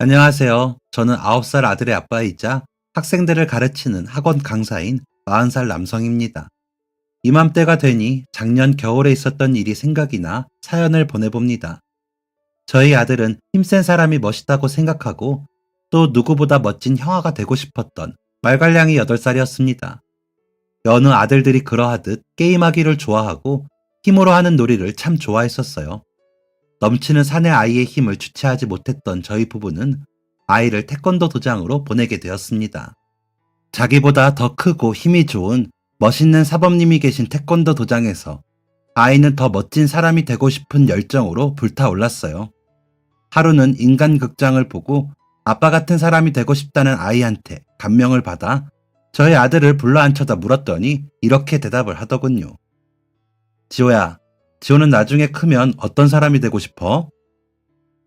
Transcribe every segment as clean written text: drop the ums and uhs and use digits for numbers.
안녕하세요. 저는 9살 아들의 아빠이자 학생들을 가르치는 학원 강사인 40살 남성입니다. 이맘때가 되니 작년 겨울에 있었던 일이 생각이 나 사연을 보내봅니다. 저희 아들은 힘센 사람이 멋있다고 생각하고 또 누구보다 멋진 형아가 되고 싶었던 말괄량이 8살이었습니다. 여느 아들들이 그러하듯 게임하기를 좋아하고 힘으로 하는 놀이를 참 좋아했었어요. 넘치는 사내 아이의 힘을 주체하지 못했던 저희 부부는 아이를 태권도 도장으로 보내게 되었습니다. 자기보다 더 크고 힘이 좋은 멋있는 사범님이 계신 태권도 도장에서 아이는 더 멋진 사람이 되고 싶은 열정으로 불타올랐어요. 하루는 인간극장을 보고 아빠 같은 사람이 되고 싶다는 아이한테 감명을 받아 저희 아들을 불러앉혀다 물었더니 이렇게 대답을 하더군요. 지호야, 지호는 나중에 크면 어떤 사람이 되고 싶어?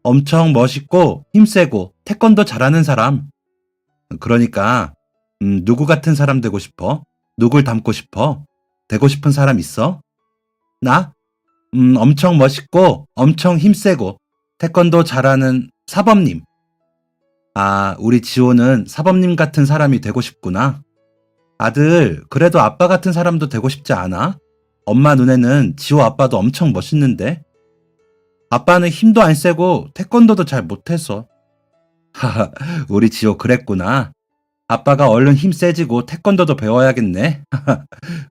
엄청 멋있고 힘세고 태권도 잘하는 사람. 그러니까 누구 같은 사람 되고 싶어? 누굴 닮고 싶어? 되고 싶은 사람 있어? 나? 엄청 멋있고 엄청 힘세고 태권도 잘하는 사범님. 아, 우리 지호는 사범님 같은 사람이 되고 싶구나. 아들, 그래도 아빠 같은 사람도 되고 싶지 않아? 엄마 눈에는 지호 아빠도 엄청 멋있는데? 아빠는 힘도 안 세고 태권도도 잘 못해서. 하하, 우리 지호 그랬구나. 아빠가 얼른 힘 세지고 태권도도 배워야겠네.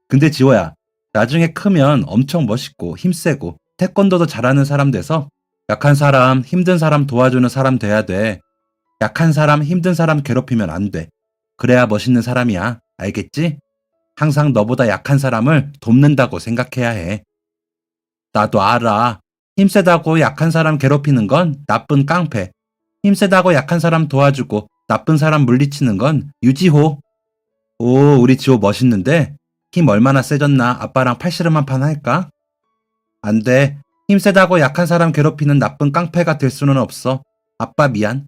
근데 지호야, 나중에 크면 엄청 멋있고 힘 세고 태권도도 잘하는 사람 돼서 약한 사람, 힘든 사람 도와주는 사람 돼야 돼. 약한 사람, 힘든 사람 괴롭히면 안 돼. 그래야 멋있는 사람이야. 알겠지? 항상 너보다 약한 사람을 돕는다고 생각해야 해. 나도 알아. 힘세다고 약한 사람 괴롭히는 건 나쁜 깡패. 힘세다고 약한 사람 도와주고 나쁜 사람 물리치는 건 유지호. 오, 우리 지호 멋있는데? 힘 얼마나 세졌나 아빠랑 팔씨름 한 판 할까? 안 돼. 힘세다고 약한 사람 괴롭히는 나쁜 깡패가 될 수는 없어. 아빠 미안.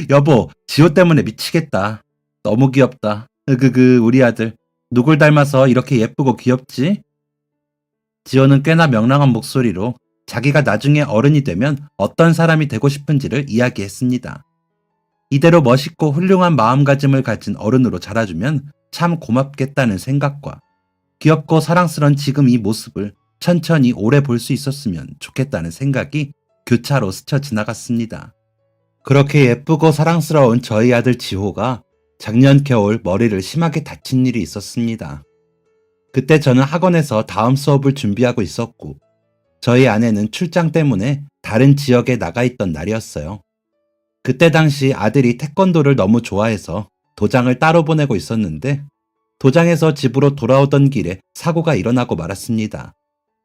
여보, 지호 때문에 미치겠다. 너무 귀엽다. 으그그, 우리 아들. 누굴 닮아서 이렇게 예쁘고 귀엽지? 지호는 꽤나 명랑한 목소리로 자기가 나중에 어른이 되면 어떤 사람이 되고 싶은지를 이야기했습니다. 이대로 멋있고 훌륭한 마음가짐을 가진 어른으로 자라주면 참 고맙겠다는 생각과 귀엽고 사랑스런 지금 이 모습을 천천히 오래 볼 수 있었으면 좋겠다는 생각이 교차로 스쳐 지나갔습니다. 그렇게 예쁘고 사랑스러운 저희 아들 지호가 작년 겨울 머리를 심하게 다친 일이 있었습니다. 그때 저는 학원에서 다음 수업을 준비하고 있었고 저희 아내는 출장 때문에 다른 지역에 나가 있던 날이었어요. 그때 당시 아들이 태권도를 너무 좋아해서 도장을 따로 보내고 있었는데 도장에서 집으로 돌아오던 길에 사고가 일어나고 말았습니다.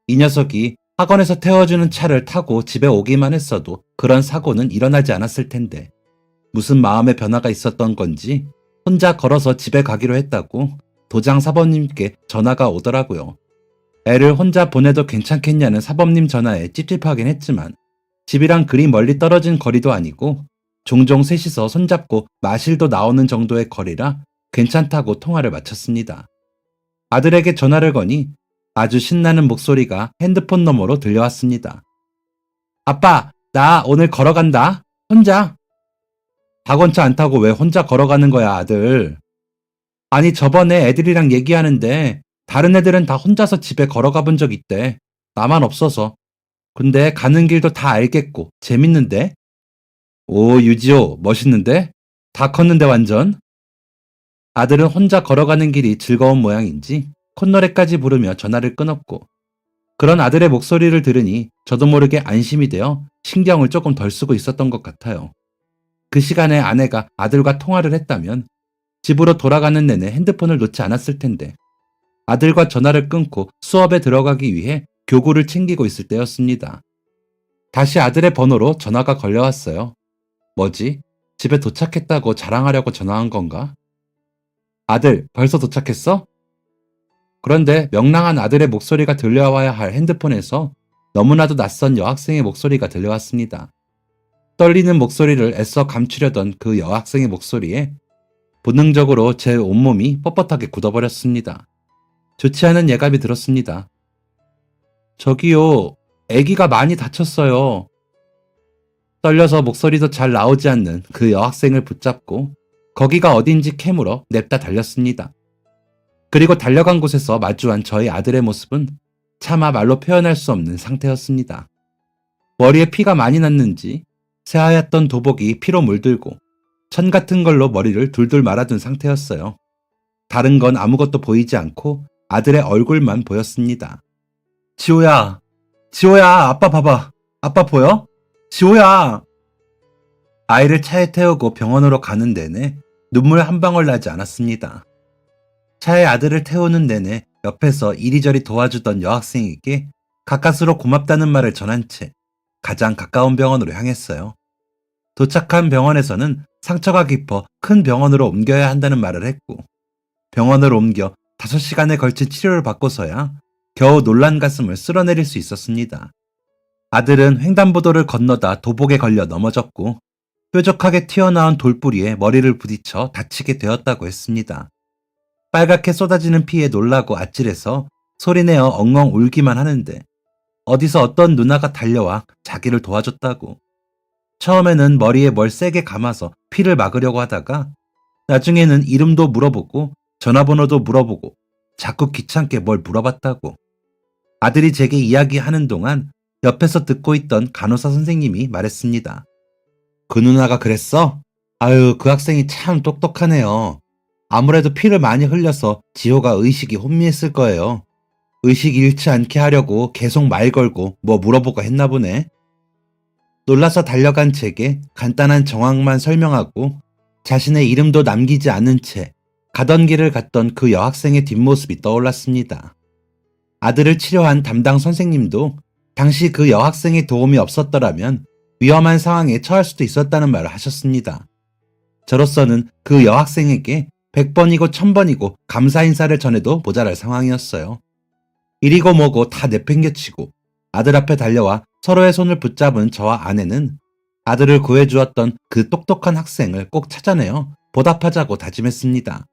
이 녀석이 학원에서 태워주는 차를 타고 집에 오기만 했어도 그런 사고는 일어나지 않았을 텐데 무슨 마음의 변화가 있었던 건지 혼자 걸어서 집에 가기로 했다고 도장 사범님께 전화가 오더라고요. 애를 혼자 보내도 괜찮겠냐는 사범님 전화에 찝찝하긴 했지만 집이랑 그리 멀리 떨어진 거리도 아니고 종종 셋이서 손잡고 마실도 나오는 정도의 거리라 괜찮다고 통화를 마쳤습니다. 아들에게 전화를 거니 아주 신나는 목소리가 핸드폰 너머로 들려왔습니다. 아빠, 나 오늘 걸어간다. 혼자. 학원차 안 타고 왜 혼자 걸어가는 거야, 아들? 아니, 저번에 애들이랑 얘기하는데 다른 애들은 다 혼자서 집에 걸어가 본 적 있대. 나만 없어서. 근데 가는 길도 다 알겠고 재밌는데? 오, 유지호, 멋있는데? 다 컸는데 완전? 아들은 혼자 걸어가는 길이 즐거운 모양인지 콧노래까지 부르며 전화를 끊었고 그런 아들의 목소리를 들으니 저도 모르게 안심이 되어 신경을 조금 덜 쓰고 있었던 것 같아요. 그 시간에 아내가 아들과 통화를 했다면 집으로 돌아가는 내내 핸드폰을 놓지 않았을 텐데 아들과 전화를 끊고 수업에 들어가기 위해 교구를 챙기고 있을 때였습니다. 다시 아들의 번호로 전화가 걸려왔어요. 뭐지? 집에 도착했다고 자랑하려고 전화한 건가? 아들, 벌써 도착했어? 그런데 명랑한 아들의 목소리가 들려와야 할 핸드폰에서 너무나도 낯선 여학생의 목소리가 들려왔습니다. 떨리는 목소리를 애써 감추려던 그 여학생의 목소리에 본능적으로 제 온몸이 뻣뻣하게 굳어버렸습니다. 좋지 않은 예감이 들었습니다. 저기요, 아기가 많이 다쳤어요. 떨려서 목소리도 잘 나오지 않는 그 여학생을 붙잡고 거기가 어딘지 캐물어 냅다 달렸습니다. 그리고 달려간 곳에서 마주한 저희 아들의 모습은 차마 말로 표현할 수 없는 상태였습니다. 머리에 피가 많이 났는지 새하얗던 도복이 피로 물들고 천 같은 걸로 머리를 둘둘 말아둔 상태였어요. 다른 건 아무것도 보이지 않고 아들의 얼굴만 보였습니다. 지호야, 지호야, 아빠 봐봐. 아빠 보여? 지호야! 아이를 차에 태우고 병원으로 가는 내내 눈물 한 방울 나지 않았습니다. 차에 아들을 태우는 내내 옆에서 이리저리 도와주던 여학생에게 가까스로 고맙다는 말을 전한 채 가장 가까운 병원으로 향했어요. 도착한 병원에서는 상처가 깊어 큰 병원으로 옮겨야 한다는 말을 했고, 병원으로 옮겨 5시간에 걸친 치료를 받고서야 겨우 놀란 가슴을 쓸어내릴 수 있었습니다. 아들은 횡단보도를 건너다 도복에 걸려 넘어졌고 뾰족하게 튀어나온 돌부리에 머리를 부딪혀 다치게 되었다고 했습니다. 빨갛게 쏟아지는 피에 놀라고 아찔해서 소리내어 엉엉 울기만 하는데 어디서 어떤 누나가 달려와 자기를 도와줬다고. 처음에는 머리에 뭘 세게 감아서 피를 막으려고 하다가 나중에는 이름도 물어보고 전화번호도 물어보고 자꾸 귀찮게 뭘 물어봤다고. 아들이 제게 이야기하는 동안 옆에서 듣고 있던 간호사 선생님이 말했습니다. 그 누나가 그랬어? 아유, 그 학생이 참 똑똑하네요. 아무래도 피를 많이 흘려서 지호가 의식이 혼미했을 거예요. 의식 잃지 않게 하려고 계속 말 걸고 뭐 물어보고 했나 보네. 놀라서 달려간 제게 간단한 정황만 설명하고 자신의 이름도 남기지 않은 채 가던 길을 갔던 그 여학생의 뒷모습이 떠올랐습니다. 아들을 치료한 담당 선생님도 당시 그 여학생의 도움이 없었더라면 위험한 상황에 처할 수도 있었다는 말을 하셨습니다. 저로서는 그 여학생에게 100번이고 1000번이고 감사 인사를 전해도 모자랄 상황이었어요. 이리고 뭐고 다 내팽개치고 아들 앞에 달려와 서로의 손을 붙잡은 저와 아내는 아들을 구해주었던 그 똑똑한 학생을 꼭 찾아내어 보답하자고 다짐했습니다.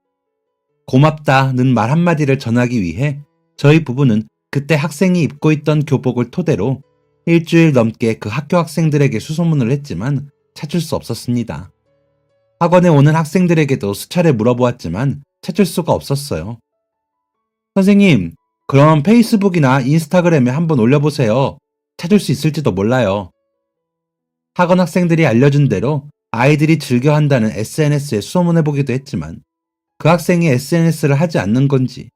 고맙다는 말 한마디를 전하기 위해 저희 부부는 그때 학생이 입고 있던 교복을 토대로 일주일 넘게 그 학교 학생들에게 수소문을 했지만 찾을 수 없었습니다. 학원에 오는 학생들에게도 수차례 물어보았지만 찾을 수가 없었어요. 선생님, 그럼 페이스북이나 인스타그램에 한번 올려보세요. 찾을 수 있을지도 몰라요. 학원 학생들이 알려준 대로 아이들이 즐겨한다는 SNS에 수소문해보기도 했지만 그 학생이 SNS를 하지 않는 건지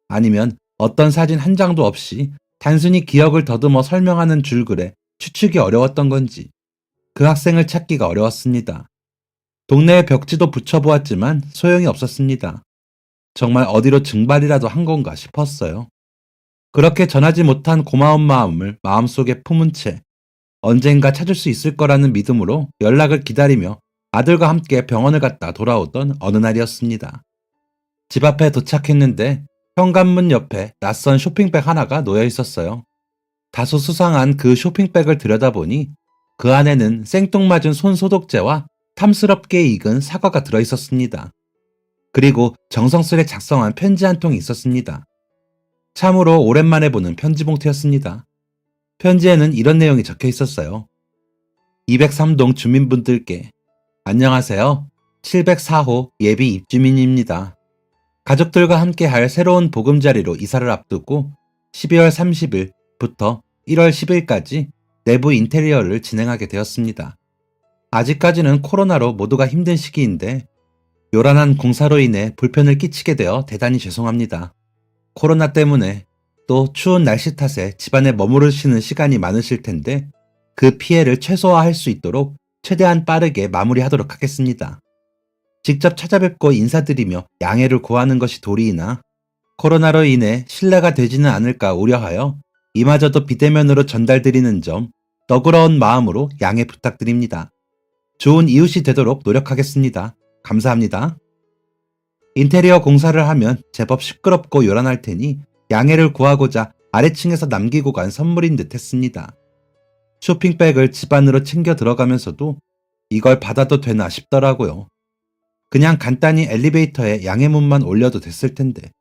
아니면 어떤 사진 한 장도 없이 단순히 기억을 더듬어 설명하는 줄글에 추측이 어려웠던 건지 그 학생을 찾기가 어려웠습니다. 동네에 벽지도 붙여보았지만 소용이 없었습니다. 정말 어디로 증발이라도 한 건가 싶었어요. 그렇게 전하지 못한 고마운 마음을 마음속에 품은 채 언젠가 찾을 수 있을 거라는 믿음으로 연락을 기다리며 아들과 함께 병원을 갔다 돌아오던 어느 날이었습니다. 집 앞에 도착했는데 현관문 옆에 낯선 쇼핑백 하나가 놓여 있었어요. 다소 수상한 그 쇼핑백을 들여다보니 그 안에는 생뚱맞은 손소독제와 탐스럽게 익은 사과가 들어있었습니다. 그리고 정성스레 작성한 편지 한 통이 있었습니다. 참으로 오랜만에 보는 편지 봉투였습니다. 편지에는 이런 내용이 적혀 있었어요. 203동 주민분들께 안녕하세요. 704호 예비 입주민입니다. 가족들과 함께 할 새로운 보금자리로 이사를 앞두고 12월 30일부터 1월 10일까지 내부 인테리어를 진행하게 되었습니다. 아직까지는 코로나로 모두가 힘든 시기인데 요란한 공사로 인해 불편을 끼치게 되어 대단히 죄송합니다. 코로나 때문에 또 추운 날씨 탓에 집안에 머무르시는 시간이 많으실 텐데 그 피해를 최소화할 수 있도록 최대한 빠르게 마무리하도록 하겠습니다. 직접 찾아뵙고 인사드리며 양해를 구하는 것이 도리이나 코로나로 인해 신뢰가 되지는 않을까 우려하여 이마저도 비대면으로 전달드리는 점 너그러운 마음으로 양해 부탁드립니다. 좋은 이웃이 되도록 노력하겠습니다. 감사합니다. 인테리어 공사를 하면 제법 시끄럽고 요란할 테니 양해를 구하고자 아래층에서 남기고 간 선물인 듯 했습니다. 쇼핑백을 집 안으로 챙겨 들어가면서도 이걸 받아도 되나 싶더라고요. 그냥 간단히 엘리베이터에 양해문만 올려도 됐을 텐데.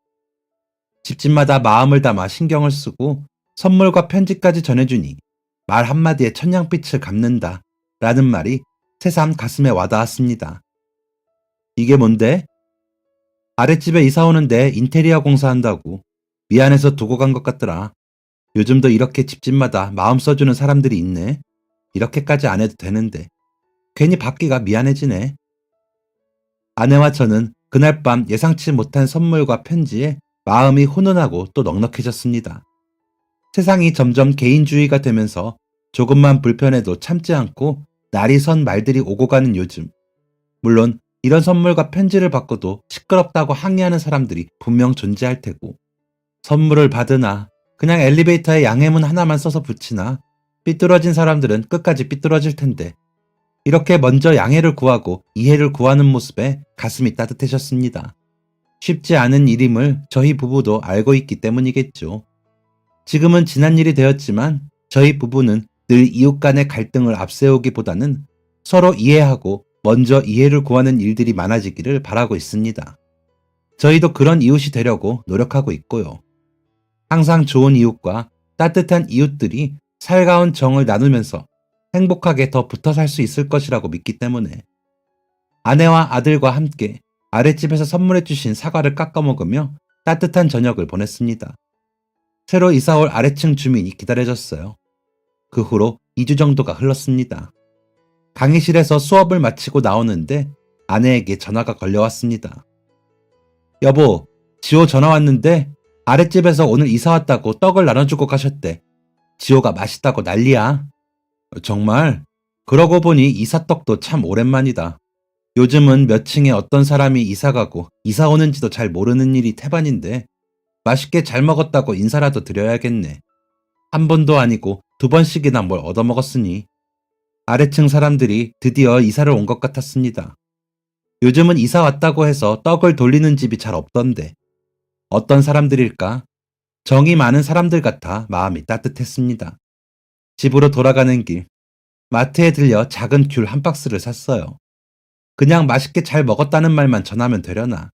집집마다 마음을 담아 신경을 쓰고 선물과 편지까지 전해주니 말 한마디에 천냥빛을 갚는다 라는 말이 새삼 가슴에 와닿았습니다. 이게 뭔데? 아랫집에 이사 오는데 인테리어 공사한다고. 미안해서 두고 간 것 같더라. 요즘도 이렇게 집집마다 마음 써주는 사람들이 있네. 이렇게까지 안 해도 되는데. 괜히 받기가 미안해지네. 아내와 저는 그날 밤 예상치 못한 선물과 편지에 마음이 훈훈하고 또 넉넉해졌습니다. 세상이 점점 개인주의가 되면서 조금만 불편해도 참지 않고 날이 선 말들이 오고 가는 요즘. 물론 이런 선물과 편지를 받고도 시끄럽다고 항의하는 사람들이 분명 존재할 테고, 선물을 받으나 그냥 엘리베이터에 양해문 하나만 써서 붙이나 삐뚤어진 사람들은 끝까지 삐뚤어질 텐데, 이렇게 먼저 양해를 구하고 이해를 구하는 모습에 가슴이 따뜻해졌습니다. 쉽지 않은 일임을 저희 부부도 알고 있기 때문이겠죠. 지금은 지난 일이 되었지만 저희 부부는 늘 이웃 간의 갈등을 앞세우기보다는 서로 이해하고 먼저 이해를 구하는 일들이 많아지기를 바라고 있습니다. 저희도 그런 이웃이 되려고 노력하고 있고요. 항상 좋은 이웃과 따뜻한 이웃들이 살가운 정을 나누면서 행복하게 더 붙어 살 수 있을 것이라고 믿기 때문에 아내와 아들과 함께 아랫집에서 선물해 주신 사과를 깎아 먹으며 따뜻한 저녁을 보냈습니다. 새로 이사올 아래층 주민이 기다려졌어요. 그 후로 2주 정도가 흘렀습니다. 강의실에서 수업을 마치고 나오는데 아내에게 전화가 걸려왔습니다. 여보, 지호 전화 왔는데 아랫집에서 오늘 이사 왔다고 떡을 나눠주고 가셨대. 지호가 맛있다고 난리야. 정말? 그러고 보니 이사떡도 참 오랜만이다. 요즘은 몇 층에 어떤 사람이 이사 가고 이사 오는지도 잘 모르는 일이 태반인데 맛있게 잘 먹었다고 인사라도 드려야겠네. 한 번도 아니고 2번씩이나 뭘 얻어먹었으니. 아래층 사람들이 드디어 이사를 온 것 같았습니다. 요즘은 이사 왔다고 해서 떡을 돌리는 집이 잘 없던데. 어떤 사람들일까? 정이 많은 사람들 같아 마음이 따뜻했습니다. 집으로 돌아가는 길, 마트에 들려 작은 귤 한 박스를 샀어요. 그냥 맛있게 잘 먹었다는 말만 전하면 되려나.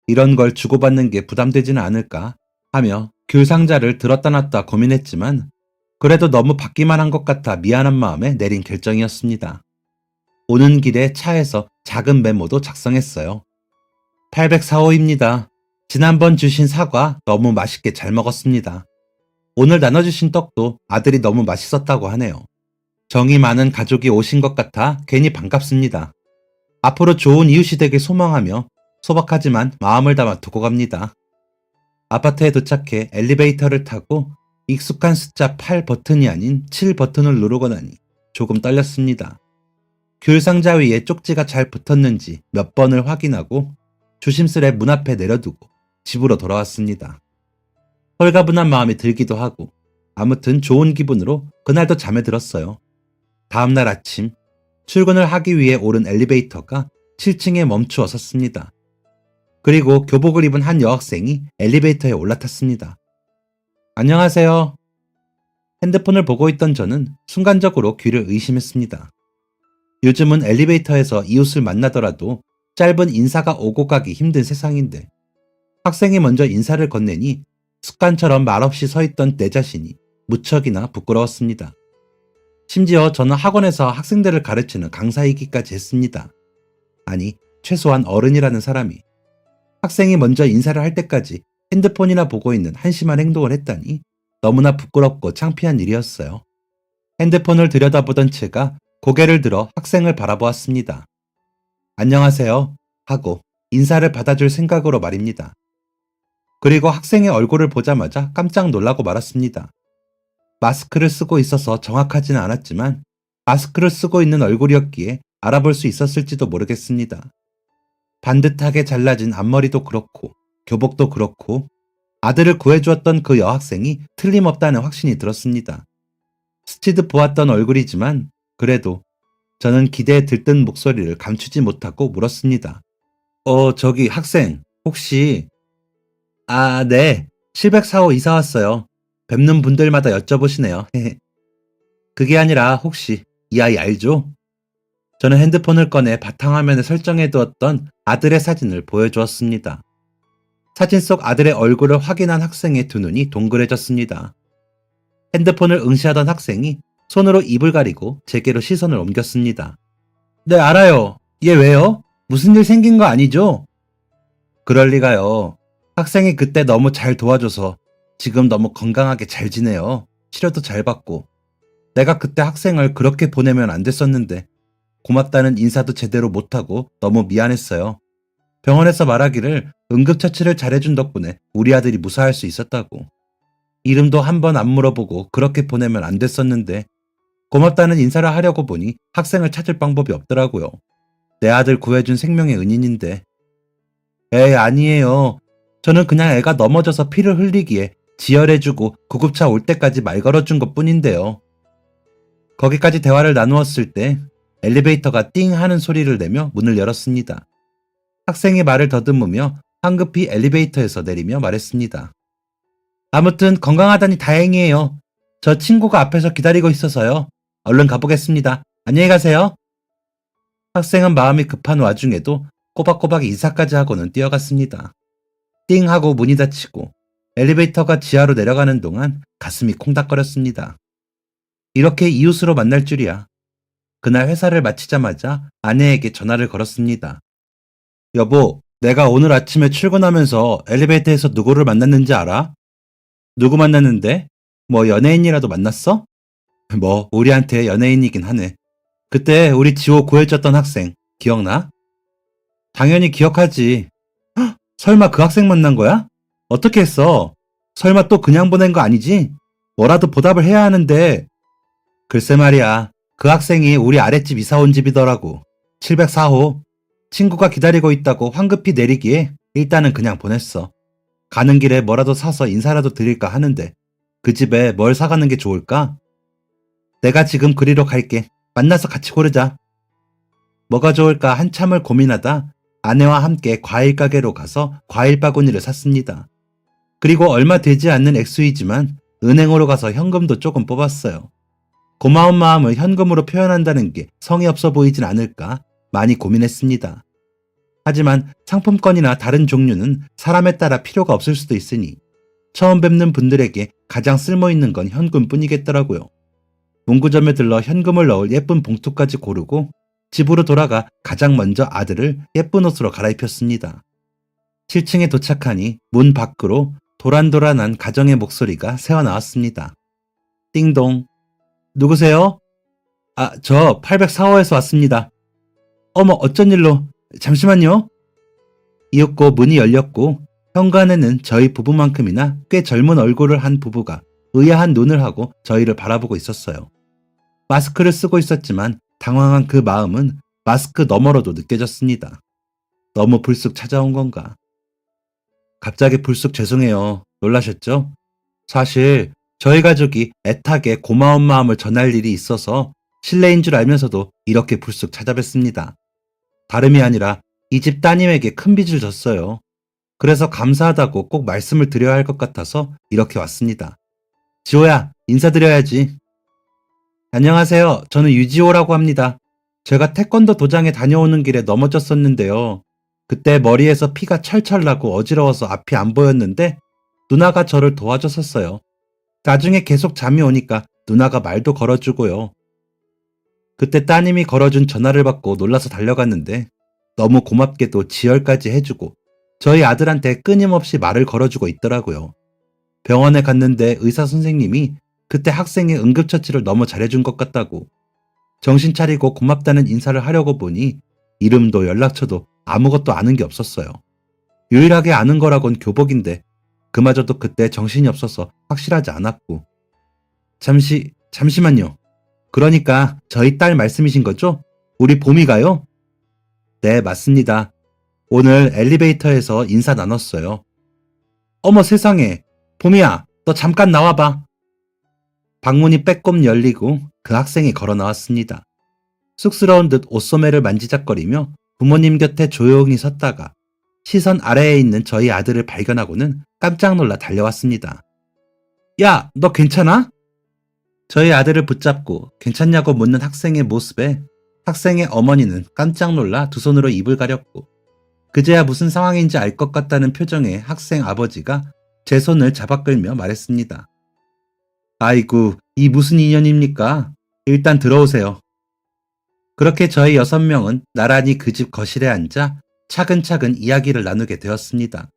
이런 걸 주고받는 게 부담되지는 않을까 하며 귤 상자를 들었다 놨다 고민했지만 그래도 너무 받기만 한 것 같아 미안한 마음에 내린 결정이었습니다. 오는 길에 차에서 작은 메모도 작성했어요. 804호입니다. 지난번 주신 사과 너무 맛있게 잘 먹었습니다. 오늘 나눠주신 떡도 아들이 너무 맛있었다고 하네요. 정이 많은 가족이 오신 것 같아 괜히 반갑습니다. 앞으로 좋은 이웃이 되길 소망하며 소박하지만 마음을 담아 두고 갑니다. 아파트에 도착해 엘리베이터를 타고 익숙한 숫자 8 버튼이 아닌 7 버튼을 누르고 나니 조금 떨렸습니다. 귤 상자 위에 쪽지가 잘 붙었는지 몇 번을 확인하고 조심스레 문 앞에 내려두고 집으로 돌아왔습니다. 홀가분한 마음이 들기도 하고 아무튼 좋은 기분으로 그날도 잠에 들었어요. 다음날 아침 출근을 하기 위해 오른 엘리베이터가 7층에 멈추어 섰습니다. 그리고 교복을 입은 한 여학생이 엘리베이터에 올라탔습니다. 안녕하세요. 핸드폰을 보고 있던 저는 순간적으로 귀를 의심했습니다. 요즘은 엘리베이터에서 이웃을 만나더라도 짧은 인사가 오고 가기 힘든 세상인데 학생이 먼저 인사를 건네니 습관처럼 말없이 서 있던 내 자신이 무척이나 부끄러웠습니다. 심지어 저는 학원에서 학생들을 가르치는 강사이기까지 했습니다. 아니, 최소한 어른이라는 사람이 학생이 먼저 인사를 할 때까지 핸드폰이나 보고 있는 한심한 행동을 했다니 너무나 부끄럽고 창피한 일이었어요. 핸드폰을 들여다보던 제가 고개를 들어 학생을 바라보았습니다. 안녕하세요 하고 인사를 받아줄 생각으로 말입니다. 그리고 학생의 얼굴을 보자마자 깜짝 놀라고 말았습니다. 마스크를 쓰고 있어서 정확하지는 않았지만 마스크를 쓰고 있는 얼굴이었기에 알아볼 수 있었을지도 모르겠습니다. 반듯하게 잘라진 앞머리도 그렇고 교복도 그렇고 아들을 구해주었던 그 여학생이 틀림없다는 확신이 들었습니다. 스치듯 보았던 얼굴이지만 그래도 저는 기대에 들뜬 목소리를 감추지 못하고 물었습니다. 저기 학생 혹시 네. 704호 이사 왔어요. 뵙는 분들마다 여쭤보시네요. 그게 아니라 혹시 이 아이 알죠? 저는 핸드폰을 꺼내 바탕화면에 설정해 두었던 아들의 사진을 보여주었습니다. 사진 속 아들의 얼굴을 확인한 학생의 두 눈이 동그래졌습니다. 핸드폰을 응시하던 학생이 손으로 입을 가리고 제게로 시선을 옮겼습니다. 네, 알아요. 얘 왜요? 무슨 일 생긴 거 아니죠? 그럴 리가요. 학생이 그때 너무 잘 도와줘서 지금 너무 건강하게 잘 지내요. 치료도 잘 받고. 내가 그때 학생을 그렇게 보내면 안 됐었는데 고맙다는 인사도 제대로 못하고 너무 미안했어요. 병원에서 말하기를 응급처치를 잘해준 덕분에 우리 아들이 무사할 수 있었다고. 이름도 한 번 안 물어보고 그렇게 보내면 안 됐었는데 고맙다는 인사를 하려고 보니 학생을 찾을 방법이 없더라고요. 내 아들 구해준 생명의 은인인데. 에이, 아니에요. 저는 그냥 애가 넘어져서 피를 흘리기에 지혈해주고 구급차 올 때까지 말 걸어준 것 뿐인데요. 거기까지 대화를 나누었을 때 엘리베이터가 띵 하는 소리를 내며 문을 열었습니다. 학생이 말을 더듬으며 황급히 엘리베이터에서 내리며 말했습니다. 아무튼 건강하다니 다행이에요. 저 친구가 앞에서 기다리고 있어서요. 얼른 가보겠습니다. 안녕히 가세요. 학생은 마음이 급한 와중에도 꼬박꼬박 인사까지 하고는 뛰어갔습니다. 띵 하고 문이 닫히고 엘리베이터가 지하로 내려가는 동안 가슴이 콩닥거렸습니다. 이렇게 이웃으로 만날 줄이야. 그날 회사를 마치자마자 아내에게 전화를 걸었습니다. 여보, 내가 오늘 아침에 출근하면서 엘리베이터에서 누구를 만났는지 알아? 누구 만났는데? 뭐 연예인이라도 만났어? 뭐 우리한테 연예인이긴 하네. 그때 우리 지호 구해줬던 학생 기억나? 당연히 기억하지. 헉, 설마 그 학생 만난 거야? 어떻게 했어? 설마 또 그냥 보낸 거 아니지? 뭐라도 보답을 해야 하는데. 글쎄 말이야. 그 학생이 우리 아랫집 이사 온 집이더라고. 704호. 친구가 기다리고 있다고 황급히 내리기에 일단은 그냥 보냈어. 가는 길에 뭐라도 사서 인사라도 드릴까 하는데 그 집에 뭘 사가는 게 좋을까? 내가 지금 그리로 갈게. 만나서 같이 고르자. 뭐가 좋을까 한참을 고민하다 아내와 함께 과일 가게로 가서 과일 바구니를 샀습니다. 그리고 얼마 되지 않는 액수이지만 은행으로 가서 현금도 조금 뽑았어요. 고마운 마음을 현금으로 표현한다는 게 성의 없어 보이진 않을까 많이 고민했습니다. 하지만 상품권이나 다른 종류는 사람에 따라 필요가 없을 수도 있으니 처음 뵙는 분들에게 가장 쓸모있는 건 현금뿐이겠더라고요. 문구점에 들러 현금을 넣을 예쁜 봉투까지 고르고 집으로 돌아가 가장 먼저 아들을 예쁜 옷으로 갈아입혔습니다. 7층에 도착하니 문 밖으로 도란도란한 가정의 목소리가 새어나왔습니다. 띵동. 누구세요? 아, 저 804호에서 왔습니다. 어머, 어쩐 일로? 잠시만요. 이윽고 문이 열렸고 현관에는 저희 부부만큼이나 꽤 젊은 얼굴을 한 부부가 의아한 눈을 하고 저희를 바라보고 있었어요. 마스크를 쓰고 있었지만 당황한 그 마음은 마스크 너머로도 느껴졌습니다. 너무 불쑥 찾아온 건가? 갑자기 불쑥 죄송해요. 놀라셨죠? 사실 저희 가족이 애타게 고마운 마음을 전할 일이 있어서 실례인 줄 알면서도 이렇게 불쑥 찾아뵙습니다. 다름이 아니라 이 집 따님에게 큰 빚을 졌어요. 그래서 감사하다고 꼭 말씀을 드려야 할 것 같아서 이렇게 왔습니다. 지호야, 인사드려야지. 안녕하세요. 저는 유지호라고 합니다. 제가 태권도 도장에 다녀오는 길에 넘어졌었는데요. 그때 머리에서 피가 철철 나고 어지러워서 앞이 안 보였는데 누나가 저를 도와줬었어요. 나중에 계속 잠이 오니까 누나가 말도 걸어주고요. 그때 따님이 걸어준 전화를 받고 놀라서 달려갔는데 너무 고맙게도 지혈까지 해주고 저희 아들한테 끊임없이 말을 걸어주고 있더라고요. 병원에 갔는데 의사 선생님이 그때 학생의 응급처치를 너무 잘해준 것 같다고. 정신 차리고 고맙다는 인사를 하려고 보니 이름도 연락처도 아무것도 아는 게 없었어요. 유일하게 아는 거라곤 교복인데 그마저도 그때 정신이 없어서 확실하지 않았고. 잠시만요. 그러니까 저희 딸 말씀이신 거죠? 우리 봄이가요? 네, 맞습니다. 오늘 엘리베이터에서 인사 나눴어요. 어머 세상에, 봄이야, 너 잠깐 나와봐. 방문이 빼꼼 열리고 그 학생이 걸어 나왔습니다. 쑥스러운 듯 옷소매를 만지작거리며 부모님 곁에 조용히 섰다가 시선 아래에 있는 저희 아들을 발견하고는 깜짝 놀라 달려왔습니다. 야, 너 괜찮아? 저희 아들을 붙잡고 괜찮냐고 묻는 학생의 모습에 학생의 어머니는 깜짝 놀라 두 손으로 입을 가렸고 그제야 무슨 상황인지 알 것 같다는 표정의 학생 아버지가 제 손을 잡아 끌며 말했습니다. 아이고, 이 무슨 인연입니까? 일단 들어오세요. 그렇게 저희 6명은 나란히 그 집 거실에 앉아 차근차근 이야기를 나누게 되었습니다.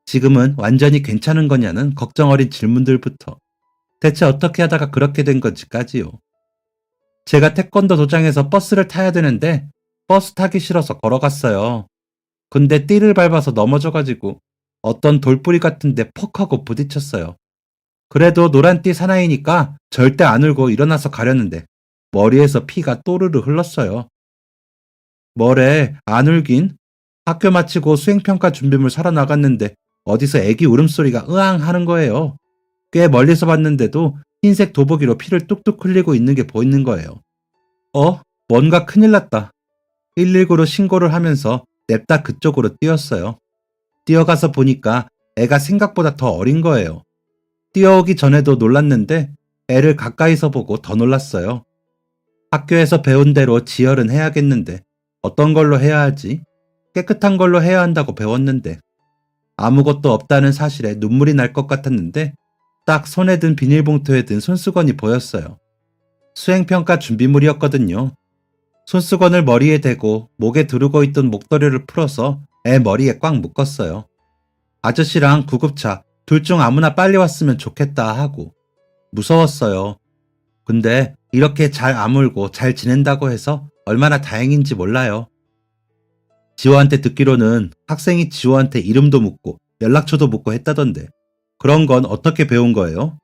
지금은 완전히 괜찮은 거냐는 걱정 어린 질문들부터 대체 어떻게 하다가 그렇게 된 건지까지요. 제가 태권도 도장에서 버스를 타야 되는데 버스 타기 싫어서 걸어갔어요. 근데 띠를 밟아서 넘어져가지고 어떤 돌뿌리 같은데 퍽 하고 부딪혔어요. 그래도 노란띠 사나이니까 절대 안 울고 일어나서 가려는데 머리에서 피가 또르르 흘렀어요. 뭐래, 안 울긴? 학교 마치고 수행평가 준비물 사러 나갔는데 어디서 애기 울음소리가 으앙 하는 거예요. 꽤 멀리서 봤는데도 흰색 도보기로 피를 뚝뚝 흘리고 있는 게 보이는 거예요. 뭔가 큰일 났다. 119로 신고를 하면서 냅다 그쪽으로 뛰었어요. 뛰어가서 보니까 애가 생각보다 더 어린 거예요. 뛰어오기 전에도 놀랐는데 애를 가까이서 보고 더 놀랐어요. 학교에서 배운 대로 지혈은 해야겠는데 어떤 걸로 해야 하지? 깨끗한 걸로 해야 한다고 배웠는데 아무것도 없다는 사실에 눈물이 날 것 같았는데 딱 손에 든 비닐봉투에 든 손수건이 보였어요. 수행평가 준비물이었거든요. 손수건을 머리에 대고 목에 두르고 있던 목도리를 풀어서 애 머리에 꽉 묶었어요. 아저씨랑 구급차 둘 중 아무나 빨리 왔으면 좋겠다 하고 무서웠어요. 근데 이렇게 잘 아물고 잘 지낸다고 해서 얼마나 다행인지 몰라요. 지호한테 듣기로는 학생이 지호한테 이름도 묻고 연락처도 묻고 했다던데 그런 건 어떻게 배운 거예요?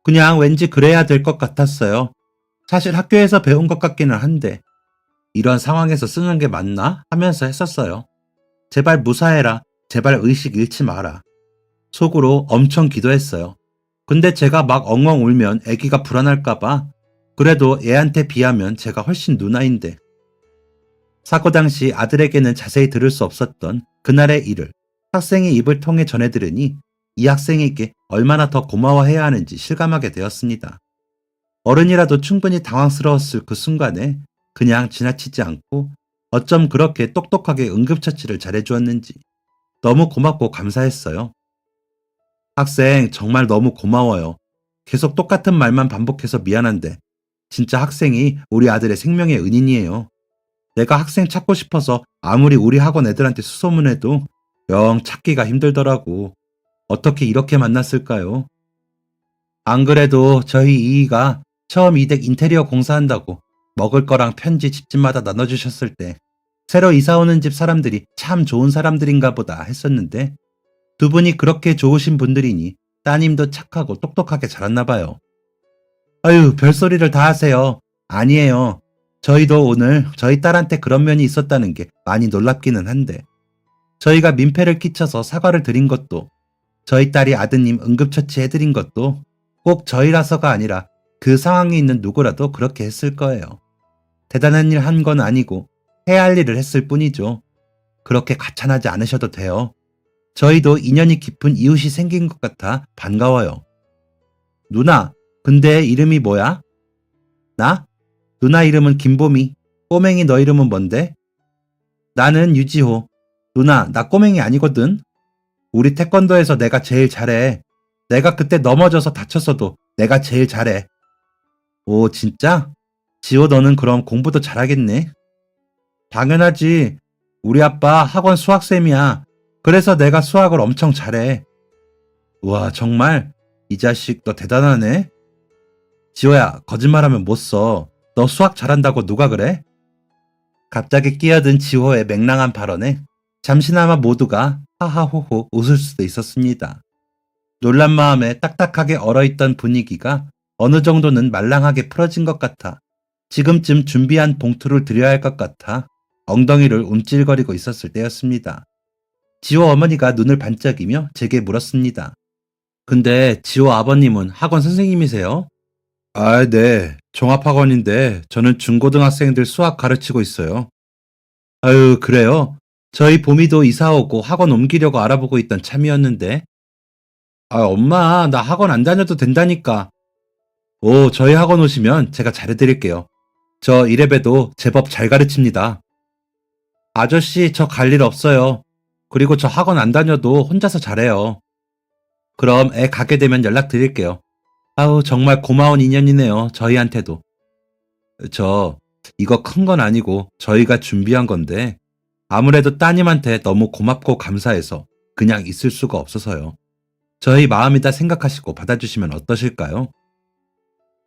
그냥 왠지 그래야 될 것 같았어요. 사실 학교에서 배운 것 같기는 한데 이런 상황에서 쓰는 게 맞나 하면서 했었어요. 제발 무사해라. 제발 의식 잃지 마라. 속으로 엄청 기도했어요. 근데 제가 막 엉엉 울면 아기가 불안할까봐 그래도 애한테 비하면 제가 훨씬 누나인데 사고 당시 아들에게는 자세히 들을 수 없었던 그날의 일을 학생의 입을 통해 전해 들으니 이 학생에게 얼마나 더 고마워해야 하는지 실감하게 되었습니다. 어른이라도 충분히 당황스러웠을 그 순간에 그냥 지나치지 않고 어쩜 그렇게 똑똑하게 응급처치를 잘해주었는지 너무 고맙고 감사했어요. 학생 정말 너무 고마워요. 계속 똑같은 말만 반복해서 미안한데 진짜 학생이 우리 아들의 생명의 은인이에요. 내가 학생 찾고 싶어서 아무리 우리 학원 애들한테 수소문해도 영 찾기가 힘들더라고. 어떻게 이렇게 만났을까요? 안 그래도 저희 이이가 처음 이댁 인테리어 공사한다고 먹을 거랑 편지 집집마다 나눠주셨을 때 새로 이사 오는 집 사람들이 참 좋은 사람들인가 보다 했었는데 두 분이 그렇게 좋으신 분들이니 따님도 착하고 똑똑하게 자랐나 봐요. 아유, 별소리를 다 하세요. 아니에요. 저희도 오늘 저희 딸한테 그런 면이 있었다는 게 많이 놀랍기는 한데 저희가 민폐를 끼쳐서 사과를 드린 것도 저희 딸이 아드님 응급처치 해드린 것도 꼭 저희라서가 아니라 그 상황에 있는 누구라도 그렇게 했을 거예요. 대단한 일 한 건 아니고 해야 할 일을 했을 뿐이죠. 그렇게 가찬하지 않으셔도 돼요. 저희도 인연이 깊은 이웃이 생긴 것 같아 반가워요. 누나, 근데 이름이 뭐야? 나? 누나 이름은 김보미. 꼬맹이 너 이름은 뭔데? 나는 유지호. 누나, 나 꼬맹이 아니거든. 우리 태권도에서 내가 제일 잘해. 내가 그때 넘어져서 다쳤어도 내가 제일 잘해. 오, 진짜? 지호 너는 그럼 공부도 잘하겠네? 당연하지. 우리 아빠 학원 수학쌤이야. 그래서 내가 수학을 엄청 잘해. 우와, 정말? 이 자식 너 대단하네. 지호야, 거짓말하면 못 써. 너 수학 잘한다고 누가 그래? 갑자기 끼어든 지호의 맹랑한 발언에 잠시나마 모두가 하하호호 웃을 수도 있었습니다. 놀란 마음에 딱딱하게 얼어있던 분위기가 어느 정도는 말랑하게 풀어진 것 같아 지금쯤 준비한 봉투를 드려야 할 것 같아 엉덩이를 움찔거리고 있었을 때였습니다. 지호 어머니가 눈을 반짝이며 제게 물었습니다. 근데 지호 아버님은 학원 선생님이세요? 아, 네. 종합학원인데 저는 중고등학생들 수학 가르치고 있어요. 아유, 그래요? 저희 봄이도 이사 오고 학원 옮기려고 알아보고 있던 참이었는데. 아, 엄마, 나 학원 안 다녀도 된다니까. 오, 저희 학원 오시면 제가 잘해드릴게요. 저 이래봬도 제법 잘 가르칩니다. 아저씨, 저 갈 일 없어요. 그리고 저 학원 안 다녀도 혼자서 잘해요. 그럼 애 가게 되면 연락드릴게요. 아우, 정말 고마운 인연이네요. 저희한테도. 저, 이거 큰 건 아니고 저희가 준비한 건데 아무래도 따님한테 너무 고맙고 감사해서 그냥 있을 수가 없어서요. 저희 마음이다 생각하시고 받아주시면 어떠실까요?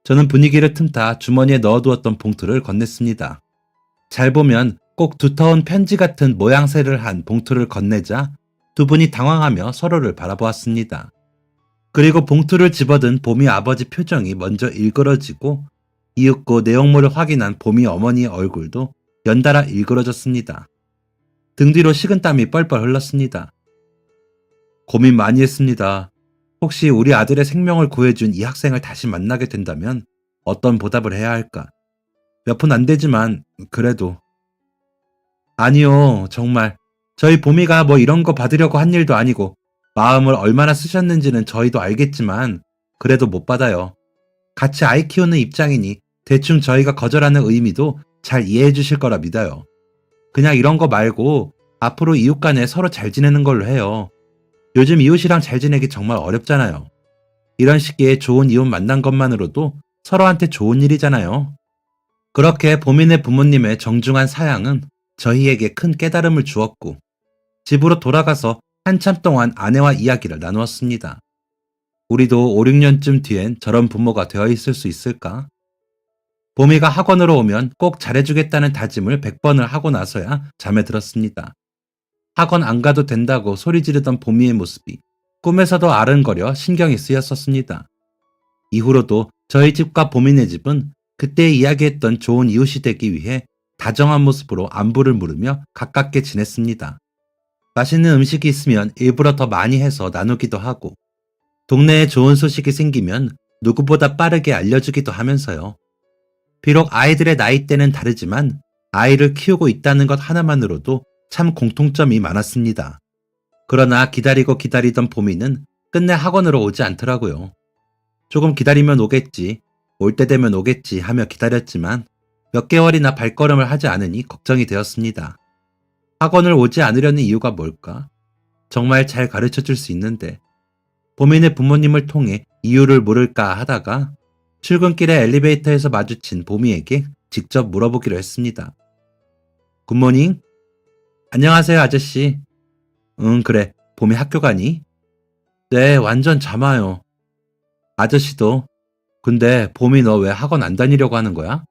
저는 분위기를 틈타 주머니에 넣어두었던 봉투를 건넸습니다. 잘 보면 꼭 두터운 편지 같은 모양새를 한 봉투를 건네자 두 분이 당황하며 서로를 바라보았습니다. 그리고 봉투를 집어든 봄이 아버지 표정이 먼저 일그러지고 이윽고 내용물을 확인한 봄이 어머니의 얼굴도 연달아 일그러졌습니다. 등 뒤로 식은땀이 뻘뻘 흘렀습니다. 고민 많이 했습니다. 혹시 우리 아들의 생명을 구해준 이 학생을 다시 만나게 된다면 어떤 보답을 해야 할까? 몇 푼 안 되지만 그래도. 아니요, 정말. 저희 봄이가 뭐 이런 거 받으려고 한 일도 아니고 마음을 얼마나 쓰셨는지는 저희도 알겠지만 그래도 못 받아요. 같이 아이 키우는 입장이니 대충 저희가 거절하는 의미도 잘 이해해 주실 거라 믿어요. 그냥 이런 거 말고 앞으로 이웃 간에 서로 잘 지내는 걸로 해요. 요즘 이웃이랑 잘 지내기 정말 어렵잖아요. 이런 시기에 좋은 이웃 만난 것만으로도 서로한테 좋은 일이잖아요. 그렇게 보민의 부모님의 정중한 사양은 저희에게 큰 깨달음을 주었고 집으로 돌아가서 한참 동안 아내와 이야기를 나누었습니다. 우리도 5, 6년쯤 뒤엔 저런 부모가 되어 있을 수 있을까? 봄이가 학원으로 오면 꼭 잘해주겠다는 다짐을 100번을 하고 나서야 잠에 들었습니다. 학원 안 가도 된다고 소리 지르던 봄이의 모습이 꿈에서도 아른거려 신경이 쓰였었습니다. 이후로도 저희 집과 봄이네 집은 그때 이야기했던 좋은 이웃이 되기 위해 다정한 모습으로 안부를 물으며 가깝게 지냈습니다. 맛있는 음식이 있으면 일부러 더 많이 해서 나누기도 하고 동네에 좋은 소식이 생기면 누구보다 빠르게 알려주기도 하면서요. 비록 아이들의 나이대는 다르지만 아이를 키우고 있다는 것 하나만으로도 참 공통점이 많았습니다. 그러나 기다리고 기다리던 봄이는 끝내 학원으로 오지 않더라고요. 조금 기다리면 오겠지, 올 때 되면 오겠지 하며 기다렸지만 몇 개월이나 발걸음을 하지 않으니 걱정이 되었습니다. 학원을 오지 않으려는 이유가 뭘까? 정말 잘 가르쳐 줄 수 있는데 봄이네 부모님을 통해 이유를 물을까 하다가 출근길에 엘리베이터에서 마주친 봄이에게 직접 물어보기로 했습니다. 굿모닝? 안녕하세요, 아저씨. 응, 그래. 봄이 학교 가니? 네, 완전 잠아요. 아저씨도. 근데 봄이 너 왜 학원 안 다니려고 하는 거야?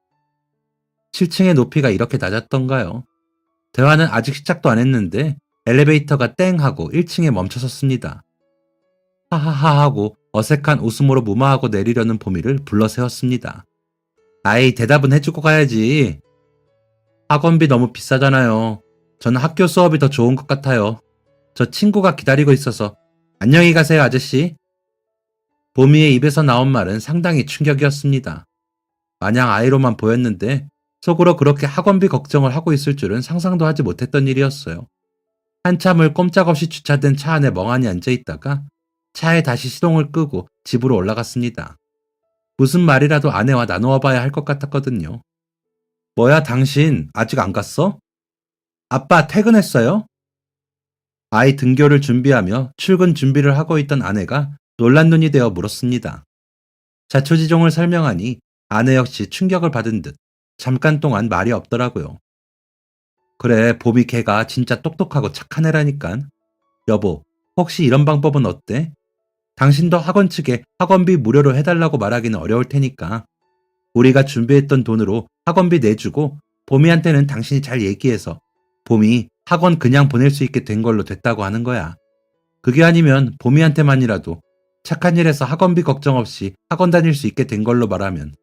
7층의 높이가 이렇게 낮았던가요? 대화는 아직 시작도 안 했는데 엘리베이터가 땡 하고 1층에 멈춰섰습니다. 하하하 하고 어색한 웃음으로 무마하고 내리려는 봄이를 불러 세웠습니다. 아이, 대답은 해주고 가야지. 학원비 너무 비싸잖아요. 저는 학교 수업이 더 좋은 것 같아요. 저 친구가 기다리고 있어서. 안녕히 가세요, 아저씨. 봄이의 입에서 나온 말은 상당히 충격이었습니다. 마냥 아이로만 보였는데 속으로 그렇게 학원비 걱정을 하고 있을 줄은 상상도 하지 못했던 일이었어요. 한참을 꼼짝없이 주차된 차 안에 멍하니 앉아 있다가 차에 다시 시동을 끄고 집으로 올라갔습니다. 무슨 말이라도 아내와 나누어 봐야 할 것 같았거든요. 뭐야, 당신 아직 안 갔어? 아빠 퇴근했어요? 아이 등교를 준비하며 출근 준비를 하고 있던 아내가 놀란 눈이 되어 물었습니다. 자초지종을 설명하니 아내 역시 충격을 받은 듯 잠깐 동안 말이 없더라고요. 그래, 봄이 걔가 진짜 똑똑하고 착한 애라니깐. 여보, 혹시 이런 방법은 어때? 당신도 학원 측에 학원비 무료로 해달라고 말하기는 어려울 테니까 우리가 준비했던 돈으로 학원비 내주고 봄이한테는 당신이 잘 얘기해서 봄이 학원 그냥 보낼 수 있게 된 걸로 됐다고 하는 거야. 그게 아니면 봄이한테만이라도 착한 일에서 학원비 걱정 없이 학원 다닐 수 있게 된 걸로 말하면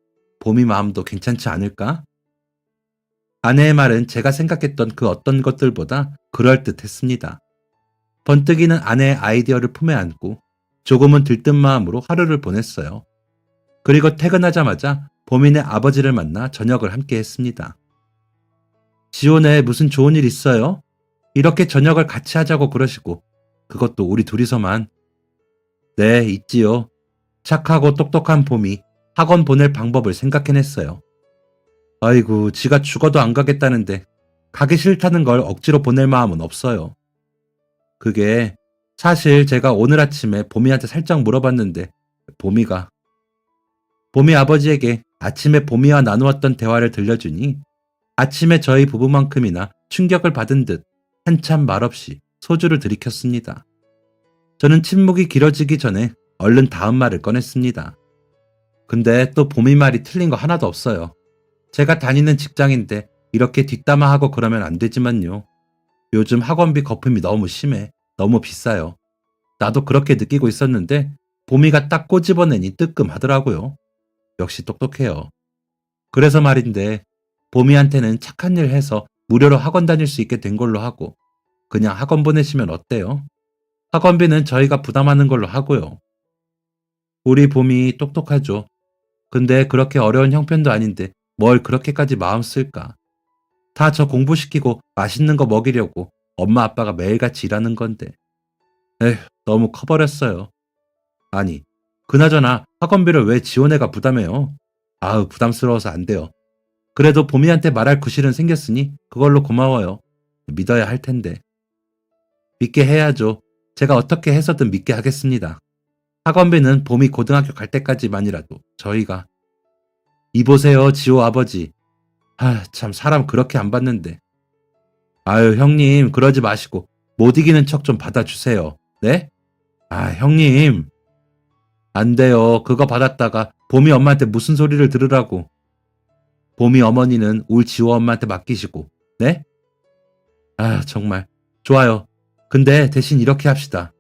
봄이 마음도 괜찮지 않을까? 아내의 말은 제가 생각했던 그 어떤 것들보다 그럴듯했습니다. 번뜩이는 아내의 아이디어를 품에 안고 조금은 들뜬 마음으로 하루를 보냈어요. 그리고 퇴근하자마자 봄이네 아버지를 만나 저녁을 함께 했습니다. 지호네 무슨 좋은 일 있어요? 이렇게 저녁을 같이 하자고 그러시고 그것도 우리 둘이서만. 네, 있지요. 착하고 똑똑한 봄이 학원 보낼 방법을 생각해냈어요. 아이고, 지가 죽어도 안 가겠다는데 가기 싫다는 걸 억지로 보낼 마음은 없어요. 그게 사실 제가 오늘 아침에 봄이한테 살짝 물어봤는데 봄이가 봄이 아버지에게 아침에 봄이와 나누었던 대화를 들려주니 아침에 저희 부부만큼이나 충격을 받은 듯 한참 말없이 소주를 들이켰습니다. 저는 침묵이 길어지기 전에 얼른 다음 말을 꺼냈습니다. 근데 또 봄이 말이 틀린 거 하나도 없어요. 제가 다니는 직장인데 이렇게 뒷담화하고 그러면 안 되지만요. 요즘 학원비 거품이 너무 심해. 너무 비싸요. 나도 그렇게 느끼고 있었는데 봄이가 딱 꼬집어내니 뜨끔하더라고요. 역시 똑똑해요. 그래서 말인데 봄이한테는 착한 일 해서 무료로 학원 다닐 수 있게 된 걸로 하고 그냥 학원 보내시면 어때요? 학원비는 저희가 부담하는 걸로 하고요. 우리 봄이 똑똑하죠. 근데 그렇게 어려운 형편도 아닌데 뭘 그렇게까지 마음 쓸까? 다 저 공부시키고 맛있는 거 먹이려고 엄마 아빠가 매일같이 일하는 건데. 에휴, 너무 커버렸어요. 아니, 그나저나 학원비를 왜 지원해가 부담해요? 아우, 부담스러워서 안 돼요. 그래도 봄이한테 말할 구실은 생겼으니 그걸로 고마워요. 믿어야 할 텐데. 믿게 해야죠. 제가 어떻게 해서든 믿게 하겠습니다. 학원비는 봄이 고등학교 갈 때까지만이라도 저희가. 이보세요, 지호 아버지. 참 사람 그렇게 안 봤는데. 아유, 형님 그러지 마시고 못 이기는 척 좀 받아주세요. 네? 형님. 안 돼요. 그거 받았다가 봄이 엄마한테 무슨 소리를 들으라고. 봄이 어머니는 울 지호 엄마한테 맡기시고. 네? 정말. 좋아요. 근데 대신 이렇게 합시다.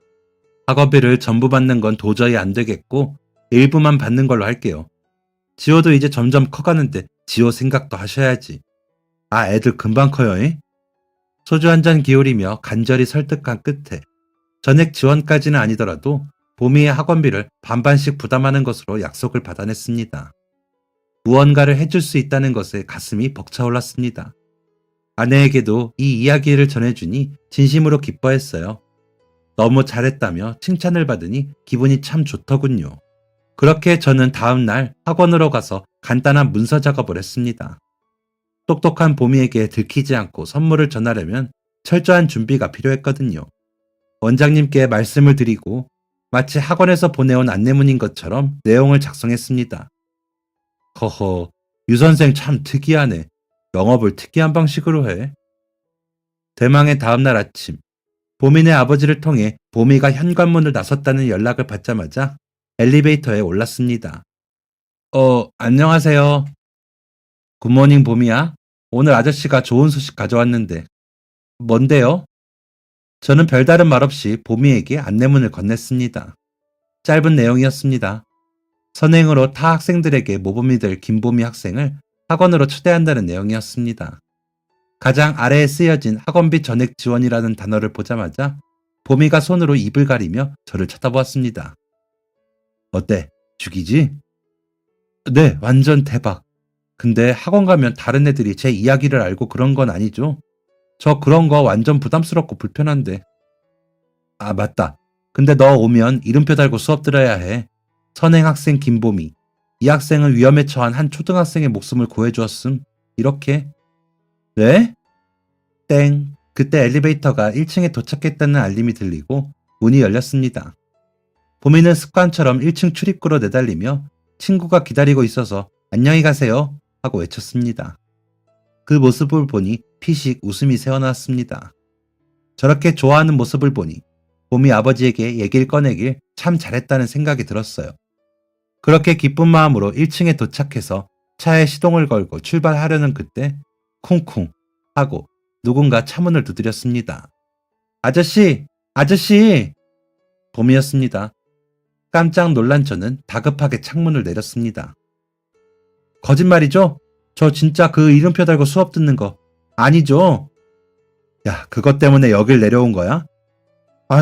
학원비를 전부 받는 건 도저히 안 되겠고 일부만 받는 걸로 할게요. 지호도 이제 점점 커가는데 지호 생각도 하셔야지. 애들 금방 커요. 잉? 소주 한 잔 기울이며 간절히 설득한 끝에 전액 지원까지는 아니더라도 봄이의 학원비를 반반씩 부담하는 것으로 약속을 받아냈습니다. 무언가를 해줄 수 있다는 것에 가슴이 벅차올랐습니다. 아내에게도 이 이야기를 전해주니 진심으로 기뻐했어요. 너무 잘했다며 칭찬을 받으니 기분이 참 좋더군요. 그렇게 저는 다음 날 학원으로 가서 간단한 문서 작업을 했습니다. 똑똑한 봄이에게 들키지 않고 선물을 전하려면 철저한 준비가 필요했거든요. 원장님께 말씀을 드리고 마치 학원에서 보내온 안내문인 것처럼 내용을 작성했습니다. 허허, 유 선생 참 특이하네. 영업을 특이한 방식으로 해. 대망의 다음날 아침, 봄이네 아버지를 통해 봄이가 현관문을 나섰다는 연락을 받자마자 엘리베이터에 올랐습니다. 안녕하세요. 굿모닝 봄이야. 오늘 아저씨가 좋은 소식 가져왔는데. 뭔데요? 저는 별다른 말 없이 봄이에게 안내문을 건넸습니다. 짧은 내용이었습니다. 선행으로 타 학생들에게 모범이 될 김봄이 학생을 학원으로 초대한다는 내용이었습니다. 가장 아래에 쓰여진 학원비 전액 지원이라는 단어를 보자마자 봄이가 손으로 입을 가리며 저를 쳐다보았습니다. 어때? 죽이지? 네, 완전 대박. 근데 학원 가면 다른 애들이 제 이야기를 알고 그런 건 아니죠? 저 그런 거 완전 부담스럽고 불편한데. 맞다. 근데 너 오면 이름표 달고 수업 들어야 해. 선행학생 김봄이. 이 학생은 위험에 처한 한 초등학생의 목숨을 구해주었음. 이렇게. 네? 땡. 그때 엘리베이터가 1층에 도착했다는 알림이 들리고 문이 열렸습니다. 봄이는 습관처럼 1층 출입구로 내달리며 친구가 기다리고 있어서 안녕히 가세요 하고 외쳤습니다. 그 모습을 보니 피식 웃음이 새어나왔습니다. 저렇게 좋아하는 모습을 보니 봄이 아버지에게 얘기를 꺼내길 참 잘했다는 생각이 들었어요. 그렇게 기쁜 마음으로 1층에 도착해서 차에 시동을 걸고 출발하려는 그때 쿵쿵 하고 누군가 차문을 두드렸습니다. 아저씨! 아저씨! 봄이었습니다. 깜짝 놀란 저는 다급하게 창문을 내렸습니다. 거짓말이죠? 저 진짜 그 이름표 달고 수업 듣는 거 아니죠? 야, 그것 때문에 여길 내려온 거야?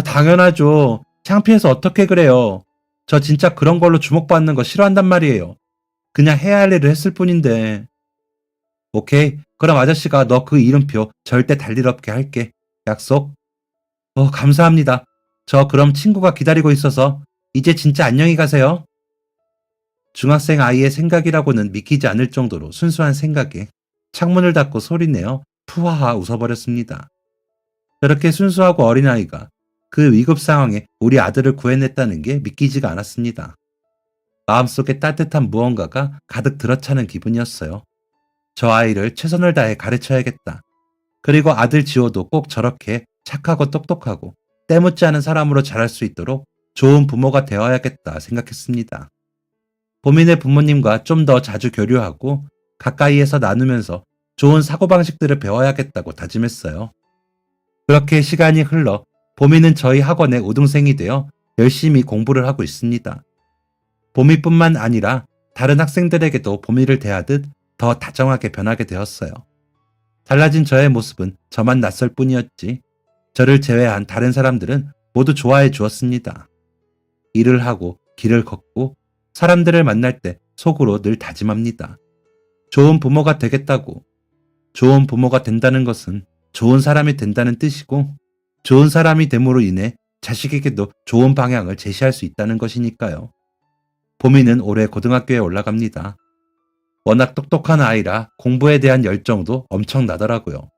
당연하죠. 창피해서 어떻게 그래요. 저 진짜 그런 걸로 주목받는 거 싫어한단 말이에요. 그냥 해야 할 일을 했을 뿐인데. 오케이. 그럼 아저씨가 너 그 이름표 절대 달 일 없게 할게. 약속? 감사합니다. 저 그럼 친구가 기다리고 있어서 이제 진짜 안녕히 가세요. 중학생 아이의 생각이라고는 믿기지 않을 정도로 순수한 생각에 창문을 닫고 소리내어 푸하하 웃어버렸습니다. 저렇게 순수하고 어린아이가 그 위급 상황에 우리 아들을 구해냈다는 게 믿기지가 않았습니다. 마음속에 따뜻한 무언가가 가득 들어차는 기분이었어요. 저 아이를 최선을 다해 가르쳐야겠다. 그리고 아들 지호도 꼭 저렇게 착하고 똑똑하고 때묻지 않은 사람으로 자랄 수 있도록 좋은 부모가 되어야겠다 생각했습니다. 보민의 부모님과 좀 더 자주 교류하고 가까이에서 나누면서 좋은 사고방식들을 배워야겠다고 다짐했어요. 그렇게 시간이 흘러 보미는 저희 학원의 우등생이 되어 열심히 공부를 하고 있습니다. 보미뿐만 아니라 다른 학생들에게도 보미를 대하듯 더 다정하게 변하게 되었어요. 달라진 저의 모습은 저만 낯설 뿐이었지 저를 제외한 다른 사람들은 모두 좋아해 주었습니다. 일을 하고 길을 걷고 사람들을 만날 때 속으로 늘 다짐합니다. 좋은 부모가 되겠다고. 좋은 부모가 된다는 것은 좋은 사람이 된다는 뜻이고 좋은 사람이 됨으로 인해 자식에게도 좋은 방향을 제시할 수 있다는 것이니까요. 보미는 올해 고등학교에 올라갑니다. 워낙 똑똑한 아이라 공부에 대한 열정도 엄청나더라고요.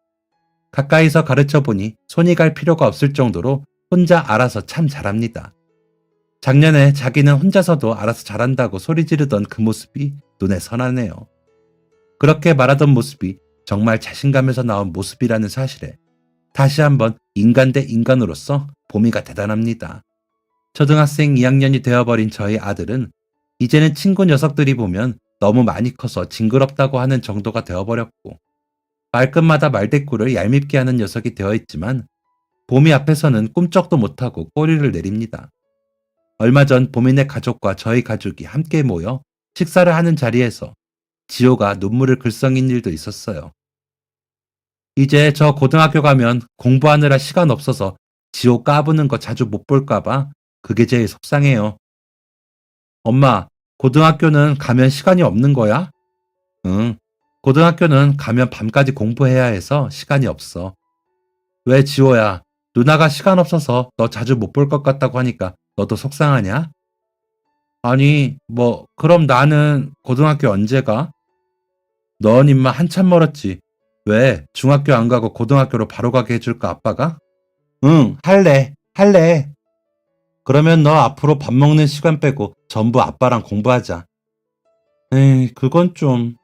가까이서 가르쳐보니 손이 갈 필요가 없을 정도로 혼자 알아서 참 잘합니다. 작년에 자기는 혼자서도 알아서 잘한다고 소리 지르던 그 모습이 눈에 선하네요. 그렇게 말하던 모습이 정말 자신감에서 나온 모습이라는 사실에 다시 한번 인간 대 인간으로서 보미가 대단합니다. 초등학생 2학년이 되어버린 저희 아들은 이제는 친구 녀석들이 보면 너무 많이 커서 징그럽다고 하는 정도가 되어버렸고 말끝마다 말대꾸를 얄밉게 하는 녀석이 되어 있지만 보미 앞에서는 꿈쩍도 못하고 꼬리를 내립니다. 얼마 전 보민의 가족과 저희 가족이 함께 모여 식사를 하는 자리에서 지호가 눈물을 글썽인 일도 있었어요. 이제 저 고등학교 가면 공부하느라 시간 없어서 지호 까부는 거 자주 못 볼까봐 그게 제일 속상해요. 엄마, 고등학교는 가면 시간이 없는 거야? 응, 고등학교는 가면 밤까지 공부해야 해서 시간이 없어. 왜 지호야, 누나가 시간 없어서 너 자주 못 볼 것 같다고 하니까 너도 속상하냐? 아니, 그럼 나는 고등학교 언제 가? 넌 임마 한참 멀었지. 왜, 중학교 안 가고 고등학교로 바로 가게 해줄까, 아빠가? 응, 할래. 그러면 너 앞으로 밥 먹는 시간 빼고 전부 아빠랑 공부하자. 에이, 그건 좀.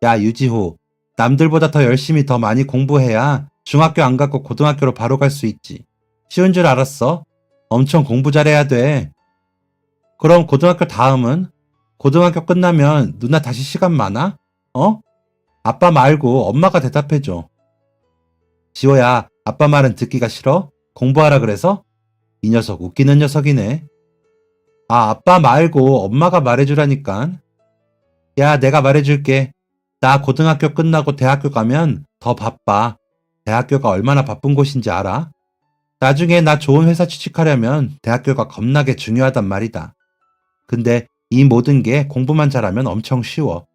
야, 유지호. 남들보다 더 열심히 더 많이 공부해야 중학교 안 가고 고등학교로 바로 갈 수 있지. 쉬운 줄 알았어? 엄청 공부 잘해야 돼. 그럼 고등학교 다음은? 고등학교 끝나면 누나 다시 시간 많아? 어? 아빠 말고 엄마가 대답해줘. 지호야, 아빠 말은 듣기가 싫어? 공부하라 그래서? 이 녀석 웃기는 녀석이네. 아, 아빠 말고 엄마가 말해주라니깐. 야, 내가 말해줄게. 나 고등학교 끝나고 대학교 가면 더 바빠. 대학교가 얼마나 바쁜 곳인지 알아? 나중에 나 좋은 회사 취직하려면 대학교가 겁나게 중요하단 말이다. 근데 이 모든 게 공부만 잘하면 엄청 쉬워.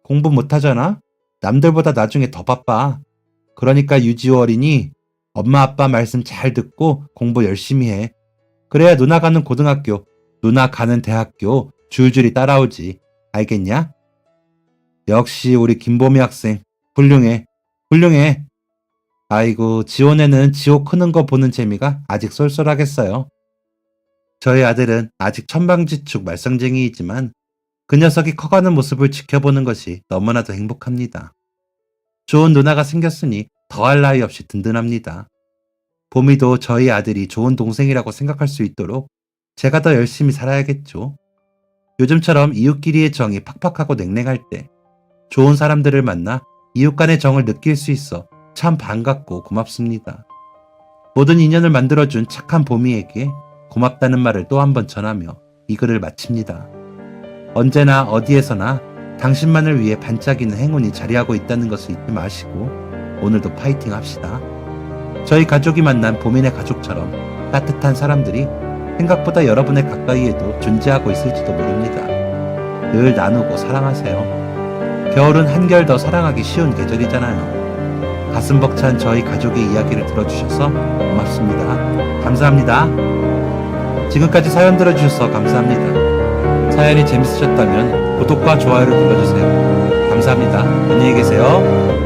공부 못하잖아? 남들보다 나중에 더 바빠. 그러니까 유지호 어린이 엄마 아빠 말씀 잘 듣고 공부 열심히 해. 그래야 누나 가는 고등학교, 누나 가는 대학교 줄줄이 따라오지. 알겠냐? 역시 우리 김보미 학생 훌륭해. 아이고, 지호네는 지호 크는 거 보는 재미가 아직 쏠쏠하겠어요. 저희 아들은 아직 천방지축 말썽쟁이이지만 그 녀석이 커가는 모습을 지켜보는 것이 너무나도 행복합니다. 좋은 누나가 생겼으니 더할 나위 없이 든든합니다. 보미도 저희 아들이 좋은 동생이라고 생각할 수 있도록 제가 더 열심히 살아야겠죠. 요즘처럼 이웃끼리의 정이 팍팍하고 냉랭할 때 좋은 사람들을 만나 이웃 간의 정을 느낄 수 있어 참 반갑고 고맙습니다. 모든 인연을 만들어준 착한 보미에게 고맙다는 말을 또 한 번 전하며 이 글을 마칩니다. 언제나 어디에서나 당신만을 위해 반짝이는 행운이 자리하고 있다는 것을 잊지 마시고 오늘도 파이팅 합시다. 저희 가족이 만난 보민의 가족처럼 따뜻한 사람들이 생각보다 여러분의 가까이에도 존재하고 있을지도 모릅니다. 늘 나누고 사랑하세요. 겨울은 한결 더 사랑하기 쉬운 계절이잖아요. 가슴 벅찬 저희 가족의 이야기를 들어주셔서 고맙습니다. 감사합니다. 지금까지 사연 들어주셔서 감사합니다. 사연이 재밌으셨다면 구독과 좋아요를 눌러주세요. 감사합니다. 안녕히 계세요.